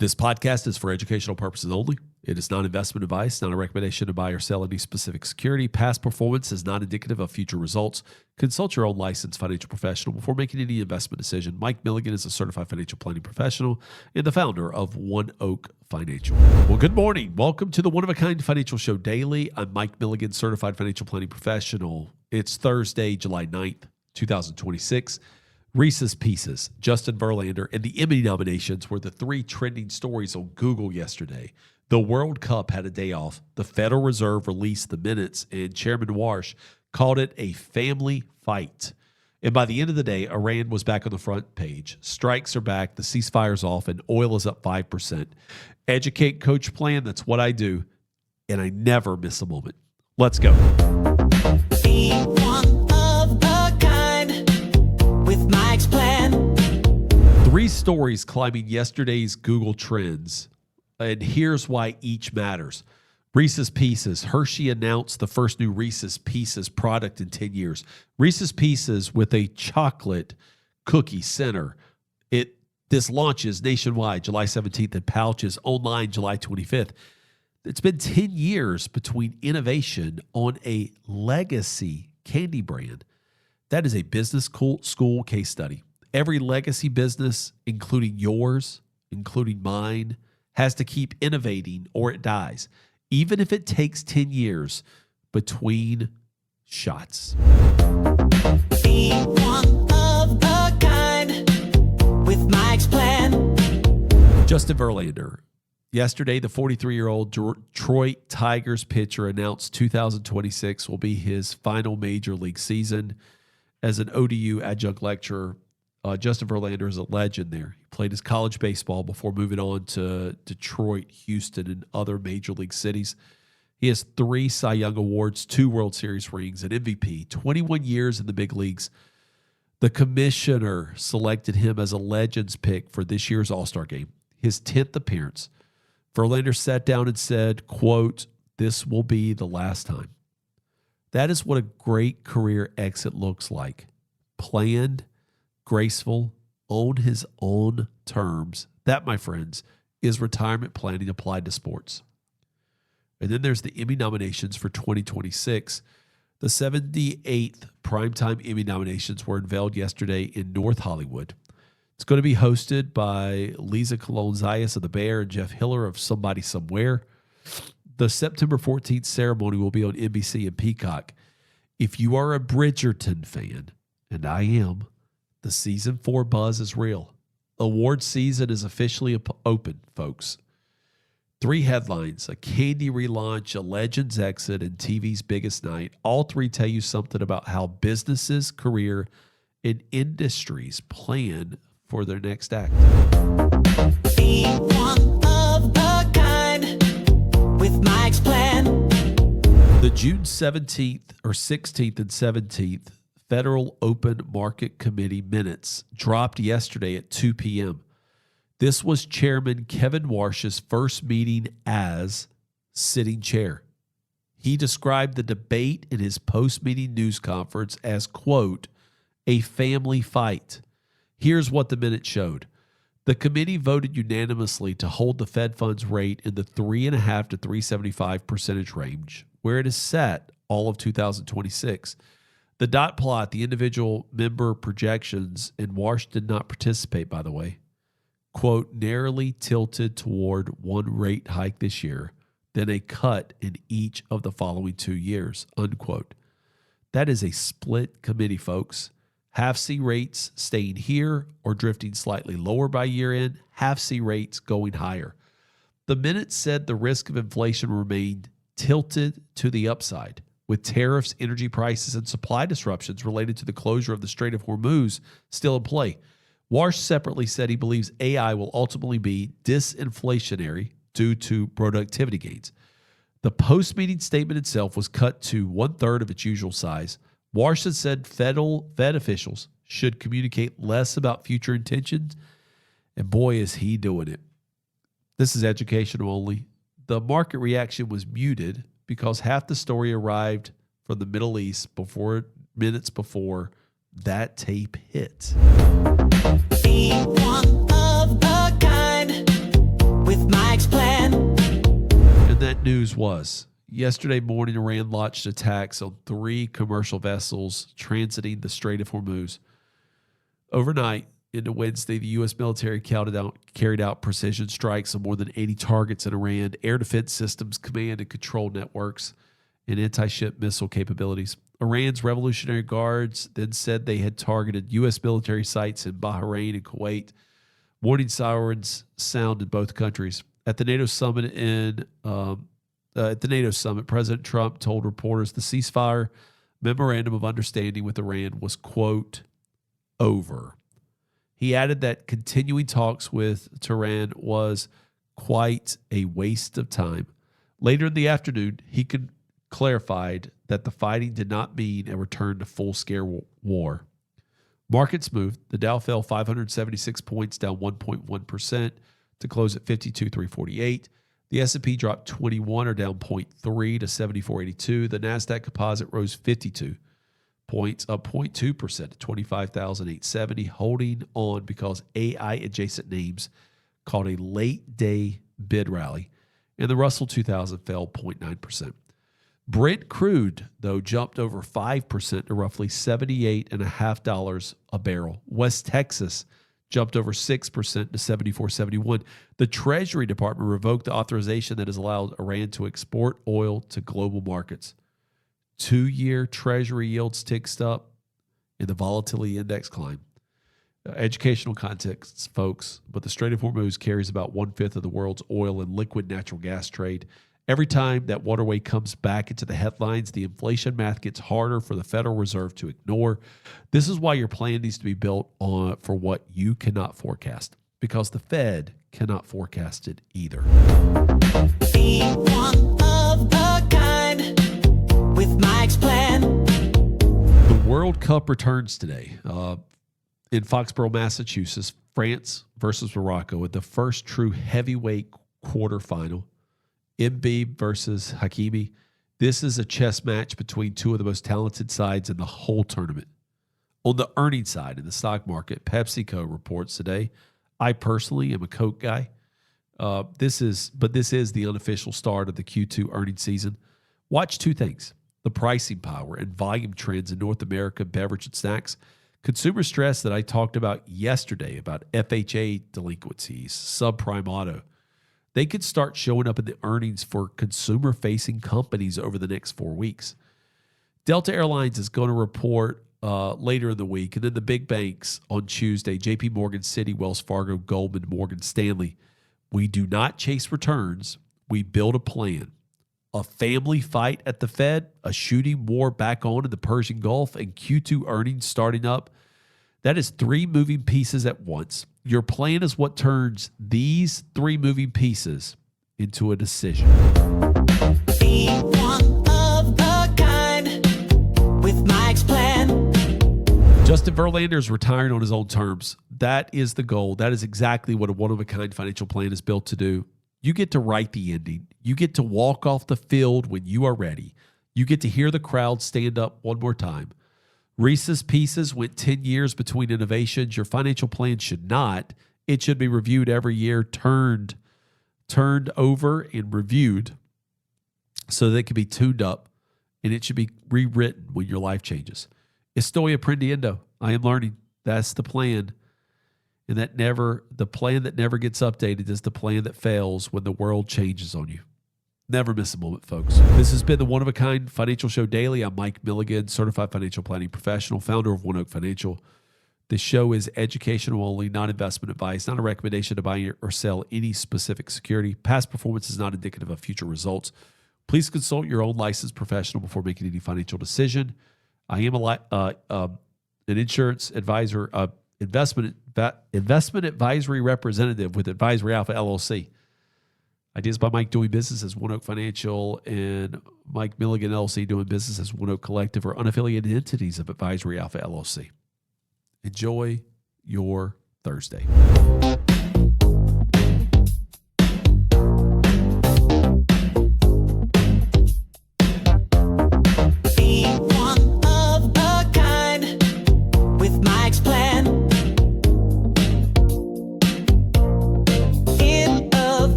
This podcast is for educational purposes only. It is not investment advice, not a recommendation to buy or sell any specific security. Past performance is not indicative of future results. Consult your own licensed financial professional before making any investment decision. Mike Milligan is a certified financial planning professional and the founder of One Oak Financial. Well, good morning. Welcome to the One of a Kind Financial Show Daily. I'm Mike Milligan, certified financial planning professional. It's Thursday, July 9th, 2026. Reese's Pieces, Justin Verlander, and the Emmy nominations were the three trending stories on Google yesterday. The World Cup had a day off. The Federal Reserve released the minutes, and Chairman Walsh called it a family fight. And by the end of the day, Iran was back on the front page. Strikes are back. The ceasefire's off, and oil is up 5%. Educate, coach, plan. That's what I do, and I never miss a moment. Let's go. Three stories climbing yesterday's Google Trends, and here's why each matters. Reese's Pieces. Hershey announced the first new Reese's Pieces product in 10 years. Reese's Pieces with a chocolate cookie center. This launches nationwide July 17th and pouches online July 25th. It's been 10 years between innovation on a legacy candy brand. That is a business school case study. Every legacy business, including yours, including mine, has to keep innovating or it dies, even if it takes 10 years between shots. Be one of a kind with Mike's plan. Justin Verlander. Yesterday, the 43-year-old Detroit Tigers pitcher announced 2026 will be his final major league season. As an ODU adjunct lecturer, Justin Verlander is a legend there. He played his college baseball before moving on to Detroit, Houston, and other major league cities. He has 3 Cy Young Awards, 2 World Series rings, an MVP, 21 years in the big leagues. The commissioner selected him as a Legends pick for this year's All-Star Game, his 10th appearance. Verlander sat down and said, quote, "This will be the last time." That is what a great career exit looks like. Planned, graceful, on his own terms. That, my friends, is retirement planning applied to sports. And then there's the Emmy nominations for 2026. The 78th Primetime Emmy nominations were unveiled yesterday in North Hollywood. It's going to be hosted by Lisa Colon-Zayas of The Bear and Jeff Hiller of Somebody Somewhere. The September 14th ceremony will be on NBC and Peacock. If you are a Bridgerton fan, and I am, the season 4 buzz is real. Award season is officially open, folks. 3 headlines: a candy relaunch, a Legends exit, and TV's biggest night. All 3 tell you something about how businesses, career, and industries plan for their next act. Be one of a kind with Mike's plan. The June 17th or 16th and 17th Federal Open Market Committee minutes dropped yesterday at 2 p.m. This was Chairman Kevin Walsh's first meeting as sitting chair. He described the debate in his post-meeting news conference as, quote, a family fight. Here's what the minutes showed. The committee voted unanimously to hold the Fed funds rate in the 3.5 to 3.75% range, where it is set all of 2026. The dot plot, the individual member projections, and Walsh did not participate, by the way, quote, narrowly tilted toward one rate hike this year, then a cut in each of the following 2 years, unquote. That is a split committee, folks. Half C rates staying here or drifting slightly lower by year end, half C rates going higher. The minutes said the risk of inflation remained tilted to the upside, with tariffs, energy prices, and supply disruptions related to the closure of the Strait of Hormuz still in play. Walsh separately said he believes AI will ultimately be disinflationary due to productivity gains. The post-meeting statement itself was cut to 1/3 of its usual size. Walsh said Fed officials should communicate less about future intentions, and boy, is he doing it. This is educational only. The market reaction was muted because half the story arrived from the Middle East minutes before that tape hit. Be one of a kind with Mike's plan. And that news was yesterday morning, Iran launched attacks on 3 commercial vessels transiting the Strait of Hormuz. Overnight into Wednesday, the U.S. military carried out precision strikes on more than 80 targets in Iran, air defense systems, command and control networks, and anti-ship missile capabilities. Iran's Revolutionary Guards then said they had targeted U.S. military sites in Bahrain and Kuwait. Warning sirens sound in both countries. At the NATO summit President Trump told reporters the ceasefire memorandum of understanding with Iran was, quote, over. He added that continuing talks with Tehran was quite a waste of time. Later in the afternoon, he clarified that the fighting did not mean a return to full-scale war. Markets moved. The Dow fell 576 points, down 1.1% to close at 52,348. The S&P dropped 21 or down 0.3 to 7482. The NASDAQ composite rose 52 points, up 0.2% to 25,870, holding on because AI-adjacent names caught a late-day bid rally, and the Russell 2000 fell 0.9%. Brent crude, though, jumped over 5% to roughly $78.50 a barrel. West Texas jumped over 6% to $74.71. The Treasury Department revoked the authorization that has allowed Iran to export oil to global markets. 2-year Treasury yields ticked up, and the volatility index climbed. Educational context, folks, but the Strait of Hormuz carries about 1/5 of the world's oil and liquid natural gas trade. Every time that waterway comes back into the headlines, the inflation math gets harder for the Federal Reserve to ignore. This is why your plan needs to be built on for what you cannot forecast, because the Fed cannot forecast it either. Be one of a kind with Mike's plan. The World Cup returns today in Foxborough, Massachusetts. France versus Morocco at the first true heavyweight quarterfinal. Emmy versus Hakimi. This is a chess match between 2 of the most talented sides in the whole tournament. On the earnings side in the stock market, PepsiCo reports today. I personally am a Coke guy. This is the unofficial start of the Q2 earnings season. Watch 2 things: the pricing power and volume trends in North America beverage and snacks. Consumer stress that I talked about yesterday about FHA delinquencies, subprime auto. They could start showing up in the earnings for consumer-facing companies over the next 4 weeks. Delta Airlines is going to report later in the week, and then the big banks on Tuesday, JP Morgan, Citi, Wells Fargo, Goldman, Morgan Stanley. We do not chase returns. We build a plan. A family fight at the Fed, a shooting war back on in the Persian Gulf, and Q2 earnings starting up. That is 3 moving pieces at once. Your plan is what turns these 3 moving pieces into a decision. Be one of a kind with Mike's plan. Justin Verlander is retiring on his own terms. That is the goal. That is exactly what a one-of-a-kind financial plan is built to do. You get to write the ending. You get to walk off the field when you are ready. You get to hear the crowd stand up one more time. Reese's Pieces went 10 years between innovations. Your financial plan should not. It should be reviewed every year, turned over and reviewed so that it can be tuned up, and it should be rewritten when your life changes. Estoy aprendiendo. I am learning. That's the plan. And the plan that never gets updated is the plan that fails when the world changes on you. Never miss a moment, folks. This has been the One of a Kind Financial Show Daily. I'm Mike Milligan, certified financial planning professional, founder of One Oak Financial. This show is educational only, not investment advice, not a recommendation to buy or sell any specific security. Past performance is not indicative of future results. Please consult your own licensed professional before making any financial decision. I am an insurance advisor, investment advisory representative with Advisory Alpha LLC. Ideas by Mike doing business as One Oak Financial and Mike Milligan LLC doing business as One Oak Collective are unaffiliated entities of Advisory Alpha LLC. Enjoy your Thursday.